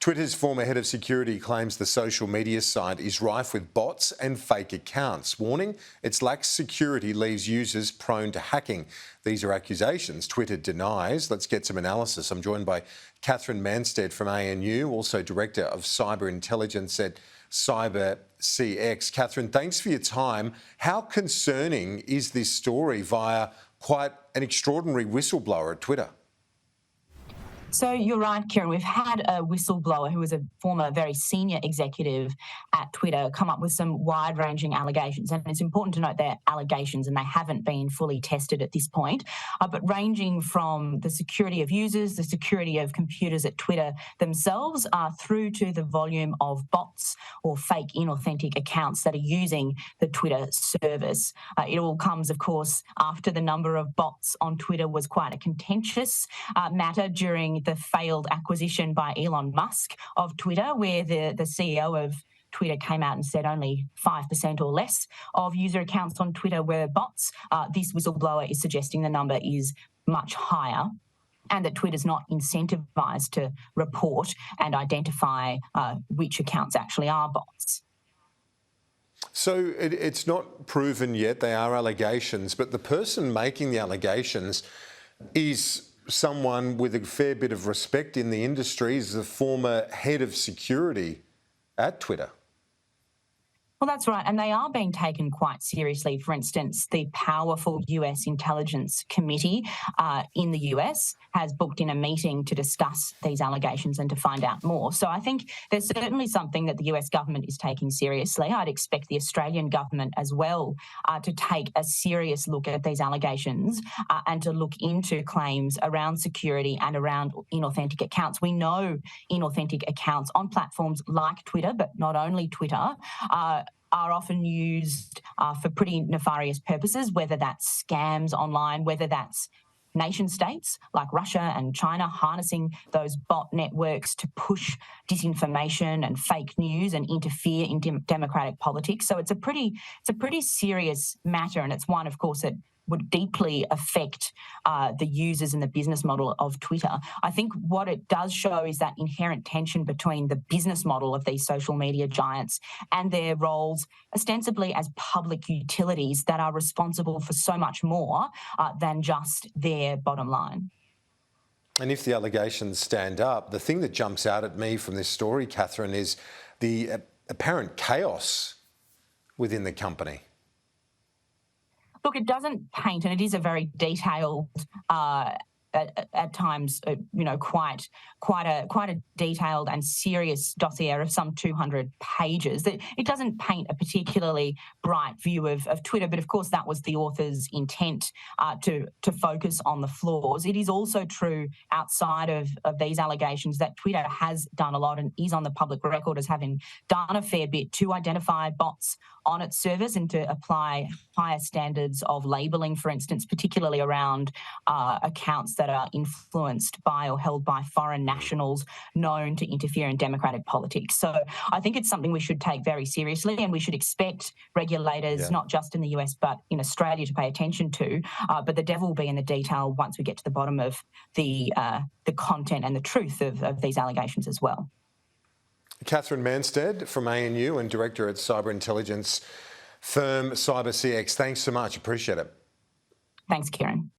Twitter's former head of security claims the social media site is rife with bots and fake accounts, warning its lax security leaves users prone to hacking. These are accusations Twitter denies. Let's get some analysis. I'm joined by Catherine Manstead from ANU, also Director of Cyber Intelligence at Cyber CX. Catherine, thanks for your time. How concerning is this story via quite an extraordinary whistleblower at Twitter? So you're right, Kieran. We've had a whistleblower who was a former very senior executive at Twitter come up with some wide-ranging allegations. And it's important to note they're allegations and they haven't been fully tested at this point, but ranging from the security of users, the security of computers at Twitter themselves, through to the volume of bots or fake inauthentic accounts that are using the Twitter service. It all comes, of course, after the number of bots on Twitter was quite a contentious matter during the failed acquisition by Elon Musk of Twitter, where the CEO of Twitter came out and said only 5% or less of user accounts on Twitter were bots. This whistleblower is suggesting the number is much higher, and that Twitter's not incentivised to report and identify which accounts actually are bots. So it's not proven yet, they are allegations, but the person making the allegations is someone with a fair bit of respect in the industry, is the former head of security at Twitter. Well, that's right. And they are being taken quite seriously. For instance, the powerful US Intelligence Committee in the US has booked in a meeting to discuss these allegations and to find out more. So I think there's certainly something that the US government is taking seriously. I'd expect the Australian government as well to take a serious look at these allegations and to look into claims around security and around inauthentic accounts. We know inauthentic accounts on platforms like Twitter, but not only Twitter, are often used for pretty nefarious purposes, whether that's scams online, whether that's nation states like Russia and China harnessing those bot networks to push disinformation and fake news and interfere in democratic politics. So it's a pretty serious matter, and it's one, of course, that would deeply affect the users and the business model of Twitter. I think what it does show is that inherent tension between the business model of these social media giants and their roles ostensibly as public utilities that are responsible for so much more than just their bottom line. And if the allegations stand up, the thing that jumps out at me from this story, Catherine, is the apparent chaos within the company. Look, it doesn't paint, and it is a very detailed, at times, quite a detailed and serious dossier of some 200 pages. It doesn't paint a particularly bright view of Twitter, but of course that was the author's intent to focus on the flaws. It is also true outside of these allegations that Twitter has done a lot and is on the public record as having done a fair bit to identify bots on its service and to apply higher standards of labelling, for instance, particularly around accounts that are influenced by or held by foreign nationals known to interfere in democratic politics. So I think it's something we should take very seriously, and we should expect regulators, not just in the US but in Australia, to pay attention to. But the devil will be in the detail once we get to the bottom of the content and the truth of these allegations as well. Catherine Manstead from ANU and Director at Cyber Intelligence firm Cyber CX. Thanks so much. Appreciate it. Thanks, Kieran.